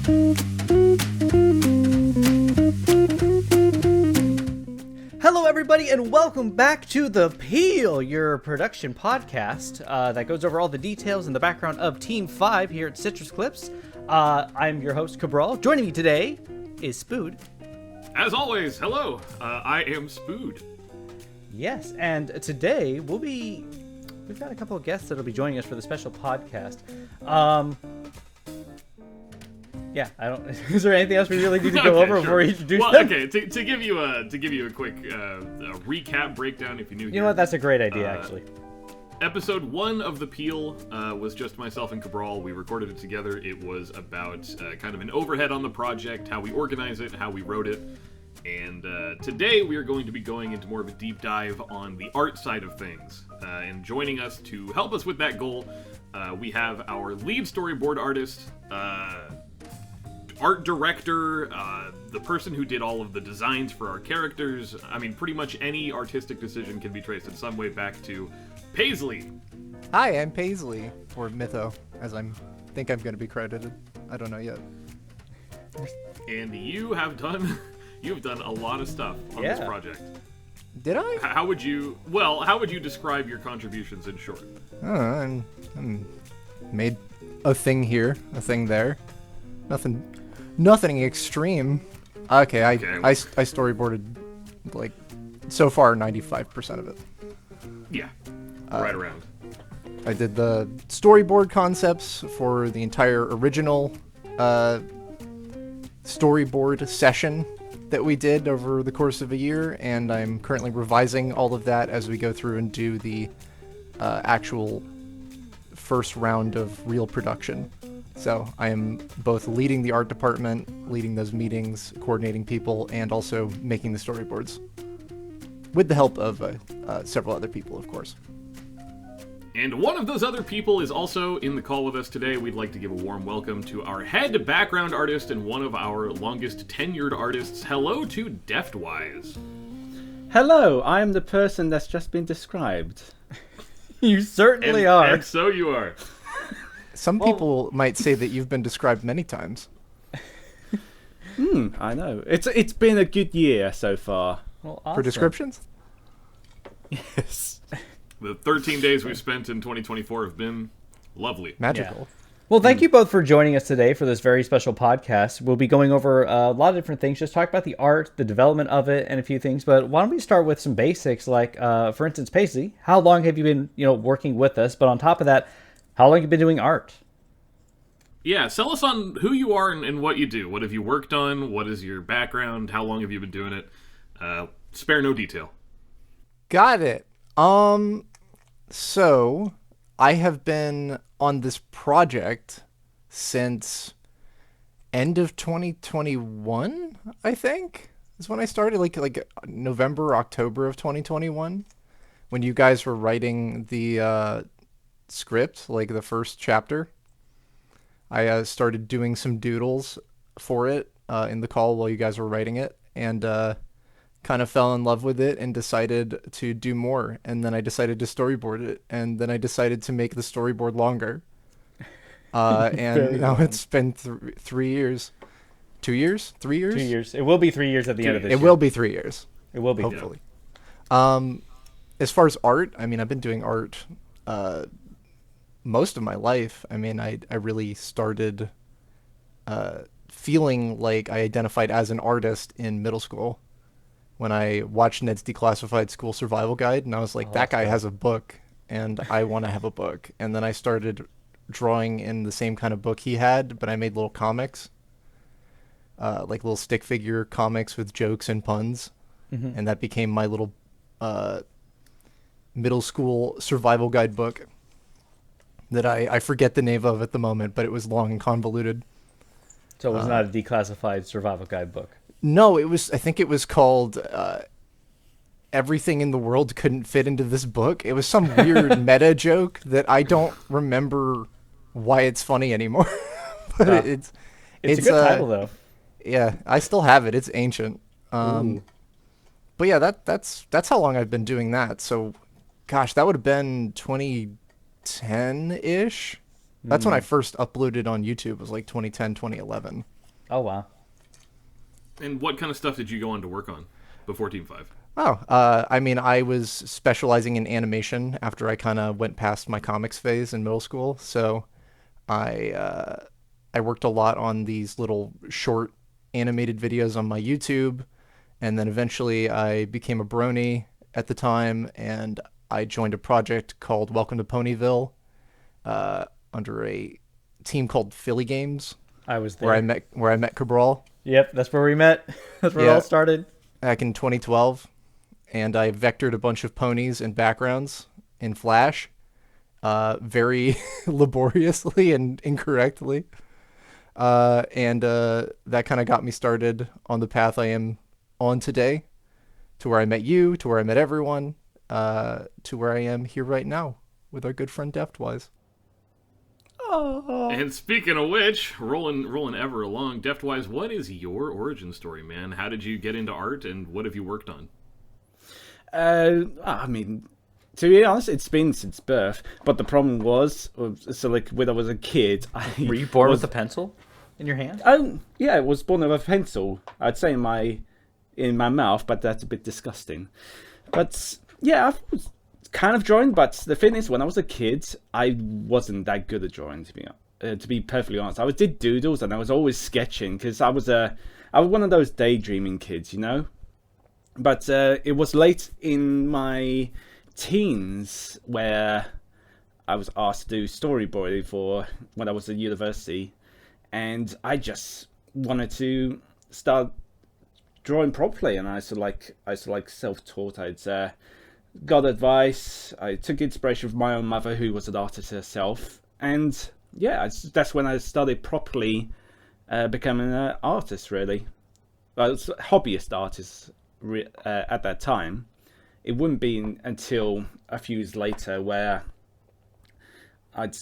Hello, everybody, and welcome back to The Peel, your production podcast that goes over all the details and the background of Team 5 here at Citrus Clips. I'm your host, Cabral. Joining me today is Spood. As always, hello, I am Spood. Yes, and today we've got a couple of guests that'll be joining us for the special podcast. Yeah, is there anything else we really need to go over before we introduce them? Okay, to give you a quick recap breakdown, if you're new here. You know what? That's a great idea, actually. Episode 1 of The Peel was just myself and Cabral. We recorded it together. It was about kind of an overhead on the project, how we organize it, how we wrote it. And today we are going to be going into more of a deep dive on the art side of things. And joining us to help us with that goal, we have our lead storyboard artist, art director, the person who did all of the designs for our characters. I mean, pretty much any artistic decision can be traced in some way back to Paisley. Hi, I'm Paisley, or Mytho, as I think I'm going to be credited. I don't know yet. And you've done a lot of stuff on this project. Did I? How would you describe your contributions in short? I'm made a thing here, a thing there. Nothing extreme. Okay, I storyboarded, like, so far 95% of it. Yeah, right around. I did the storyboard concepts for the entire original storyboard session that we did over the course of a year, and I'm currently revising all of that as we go through and do the actual first round of real production. So I am both leading the art department, leading those meetings, coordinating people, and also making the storyboards. With the help of several other people, of course. And one of those other people is also in the call with us today. We'd like to give a warm welcome to our head background artist and one of our longest tenured artists. Hello to Deftwise. Hello, I'm the person that's just been described. You certainly are. And so you are. Some people might say that you've been described many times. I know. It's been a good year so far. Well, awesome. For descriptions? Yes. The 13 days we've spent in 2024 have been lovely. Magical. Yeah. Well, thank you both for joining us today for this very special podcast. We'll be going over a lot of different things, just talk about the art, the development of it, and a few things. But why don't we start with some basics, like, for instance, Paisley, how long have you been, working with us? But on top of that, how long have you been doing art? Yeah, sell us on who you are and what you do. What have you worked on? What is your background? How long have you been doing it? Spare no detail. Got it. So I have been on this project since end of 2021, I think, is when I started, like November, October of 2021, when you guys were writing the script, like the first chapter. I started doing some doodles for it in the call while you guys were writing it, and kind of fell in love with it and decided to do more. And then I decided to storyboard it, and then I decided to make the storyboard longer. And now it's been 3 years. 2 years? 3 years? 2 years. It will be 3 years at the end of this year. It will be 3 years. It will be. Hopefully. Yeah. As far as art, I mean, I've been doing art most of my life. I mean, I really started feeling like I identified as an artist in middle school when I watched Ned's Declassified School Survival Guide, and I was like, that guy has a book, and I want to have a book. And then I started drawing in the same kind of book he had, but I made little comics, like little stick figure comics with jokes and puns, and that became my little middle school survival guide book that I forget the name of at the moment, but it was long and convoluted. So it was not a declassified survival guide book. No, I think it was called Everything in the World Couldn't Fit Into This Book. It was some weird meta joke that I don't remember why it's funny anymore. But it's a good title, though. Yeah, I still have it. It's ancient. But yeah, that's how long I've been doing that. So, gosh, that would have been 2010-ish. That's when I first uploaded on YouTube. It was like 2010, 2011. Oh wow. And what kind of stuff did you go on to work on before Team 5? Oh, I mean, I was specializing in animation after I kind of went past my comics phase in middle school. So I worked a lot on these little short animated videos on my YouTube, and then eventually I became a brony at the time, and I joined a project called Welcome to Ponyville under a team called Philly Games, I was there. where I met Cabral Yep, that's where we met. That's where it Yeah. all started. back in 2012, and I vectored a bunch of ponies and backgrounds in Flash, very laboriously and incorrectly. And that kind of got me started on the path I am on today, to where I met you, to where I met everyone, to where I am here right now with our good friend Deftwise. And speaking of which, rolling ever along, Deftwise, what is your origin story, man? How did you get into art, and what have you worked on? I mean, to be honest, it's been since birth. But the problem was, so like when I was a kid, Were you born with a pencil in your hand? Yeah, I was born with a pencil. I'd say in my mouth, but that's a bit disgusting. But yeah, I was kind of drawing. But the thing is, when I was a kid, I wasn't that good at drawing. To be perfectly honest, I did doodles and I was always sketching because I was one of those daydreaming kids, you know. But it was late in my teens where I was asked to do storyboarding for when I was at university, and I just wanted to start drawing properly. And I used to like self-taught. I'd got advice. I took inspiration from my own mother, who was an artist herself, and yeah, that's when I started properly becoming an artist. Really, well, it's a hobbyist artist at that time. It wouldn't be until a few years later where I'd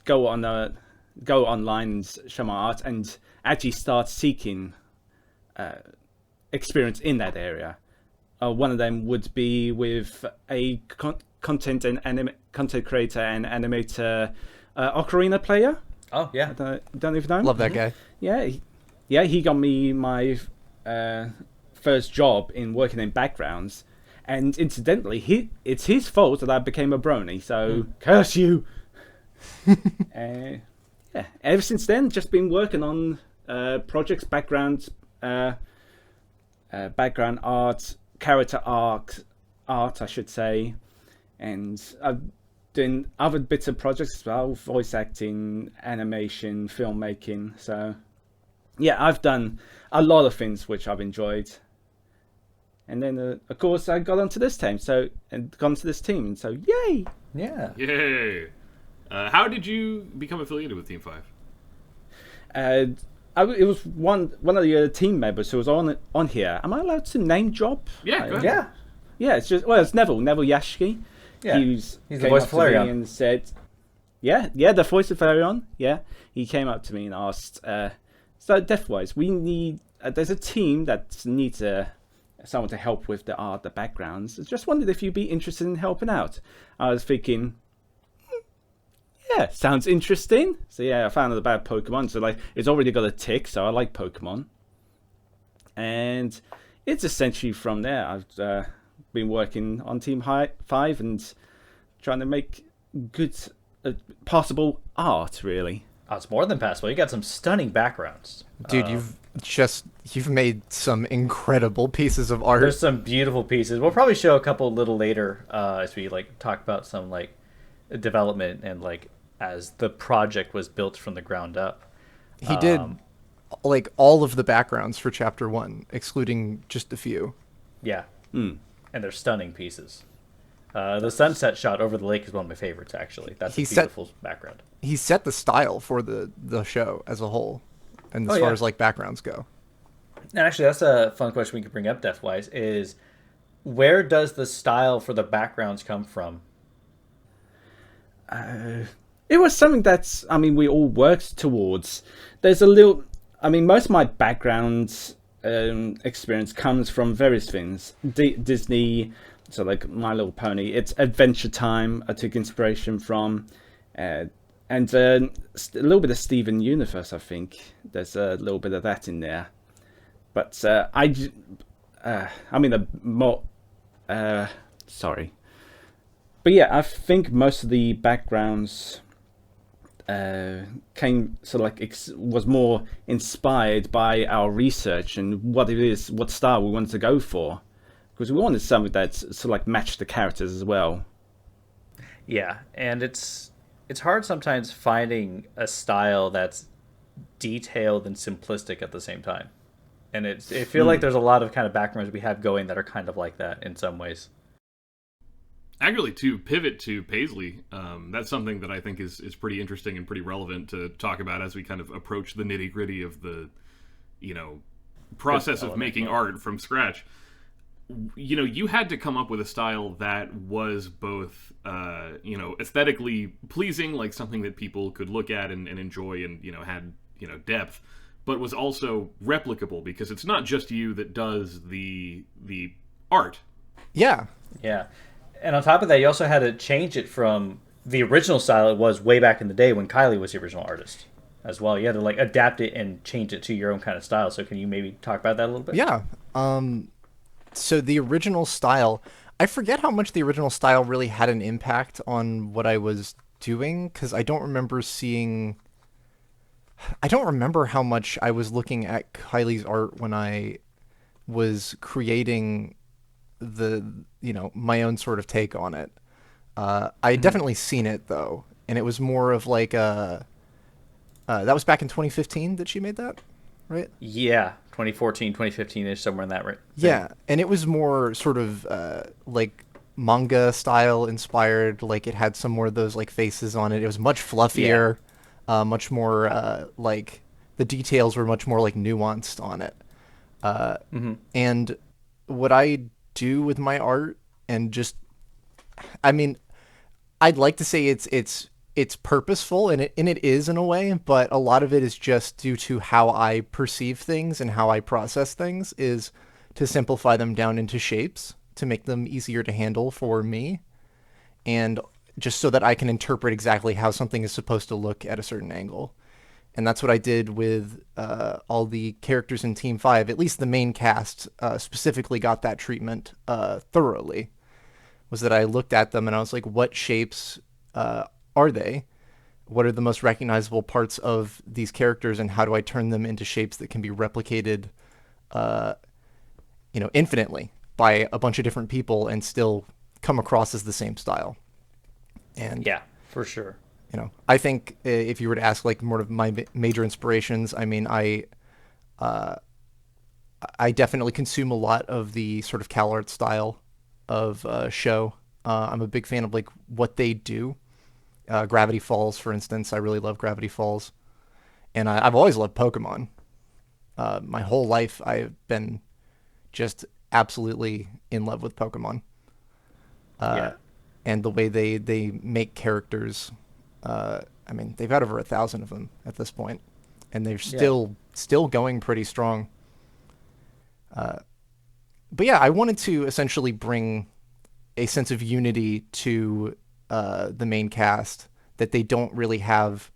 go online and show my art and actually start seeking experience in that area. One of them would be with a content creator and animator, Ocarina Player. Oh yeah. Don't even know. Love that guy. Yeah, he got me my first job in working in backgrounds, and incidentally, it's his fault that I became a brony. So curse you. Yeah. Ever since then, just been working on projects, background art, character art, I should say, and I've done other bits of projects as well: voice acting, animation, filmmaking. So yeah, I've done a lot of things which I've enjoyed. And then, of course, I got onto this team. So yay! Yeah. Yay! How did you become affiliated with Team 5? It was one of the team members who was on here. Am I allowed to name drop? Yeah, go ahead. Yeah. Yeah, it's Neville Yashki. Yeah. He's the came voice up of to me Flareon. and said, yeah, the voice of Flareon. Yeah, he came up to me and asked, so Deftwise, we need. There's a team that needs someone to help with the art, the backgrounds. I just wondered if you'd be interested in helping out. I was thinking, yeah, sounds interesting. So yeah, I found out about Pokemon. So like, it's already got a tick. So I like Pokemon, and it's essentially from there. I've been working on Team 5 and trying to make good, possible art. Really, Oh, it's more than passable. You got some stunning backgrounds. Dude, you've made some incredible pieces of art. There's some beautiful pieces. We'll probably show a couple a little later as we like talk about some like development and like as the project was built from the ground up. He did like all of the backgrounds for chapter 1, excluding just a few. Yeah. And they're stunning pieces. The sunset shot over the lake is one of my favorites, actually. That's a beautiful background. He set the style for the show as a whole, and as Oh, far yeah. as like backgrounds go. And actually, that's a fun question we could bring up, Deftwise, is where does the style for the backgrounds come from? it was something that's, I mean, we all worked towards. There's a little, I mean, most of my background experience comes from various things. Disney, so like My Little Pony, it's Adventure Time I took inspiration from. and a little bit of Steven Universe. I think there's a little bit of that in there, but I mean a more sorry, but yeah, I think most of the backgrounds came sort of like was more inspired by our research and what style we wanted to go for, because we wanted something that sort of like matched the characters as well. Yeah, and it's hard sometimes finding a style that's detailed and simplistic at the same time. And it feel like there's a lot of kind of backgrounds we have going that are kind of like that in some ways. Actually, to pivot to Paisley, that's something that I think is pretty interesting and pretty relevant to talk about as we kind of approach the nitty gritty of the, process of making art from scratch. You had to come up with a style that was both, aesthetically pleasing, like something that people could look at and enjoy and, had, depth, but was also replicable because it's not just you that does the art. Yeah. Yeah. And on top of that, you also had to change it from the original style it was way back in the day when Kylie was the original artist as well. You had to like adapt it and change it to your own kind of style. So can you maybe talk about that a little bit? Yeah. So the original style, I forget how much the original style really had an impact on what I was doing, because I don't remember how much I was looking at Kylie's art when I was creating my own sort of take on it. I had definitely seen it though, and it was more of like that was back in 2015 that she made that, right? Yeah, 2014, 2015-ish, somewhere in that right. Yeah, and it was more sort of like manga style inspired. Like it had some more of those like faces on it. It was much fluffier, much more like the details were much more like nuanced on it. And what I do with my art, and just, I mean, I'd like to say it's purposeful, and it is in a way, but a lot of it is just due to how I perceive things and how I process things, is to simplify them down into shapes to make them easier to handle for me, and just so that I can interpret exactly how something is supposed to look at a certain angle. And that's what I did with all the characters in Team 5. At least the main cast specifically got that treatment thoroughly. Was that I looked at them and I was like, what shapes are they? What are the most recognizable parts of these characters, and how do I turn them into shapes that can be replicated, infinitely by a bunch of different people and still come across as the same style? And yeah, for sure. I think if you were to ask like more of my major inspirations, I mean, I definitely consume a lot of the sort of CalArt style of show. I'm a big fan of like what they do. Gravity Falls, for instance, I really love Gravity Falls, and I've always loved Pokemon. My whole life, I've been just absolutely in love with Pokemon. And the way they make characters. I mean, they've had over 1,000 of them at this point, and they're still going pretty strong. But yeah, I wanted to essentially bring a sense of unity to the main cast that they don't really have.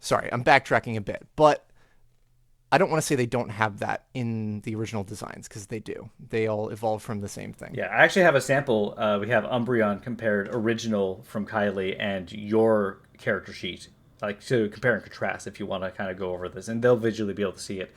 Sorry, I'm backtracking a bit, but I don't want to say they don't have that in the original designs, because they do. They all evolve from the same thing. Yeah, I actually have a sample. We have Umbreon compared original from Kylie and your character sheet, like to compare and contrast if you want to kind of go over this, and they'll visually be able to see it.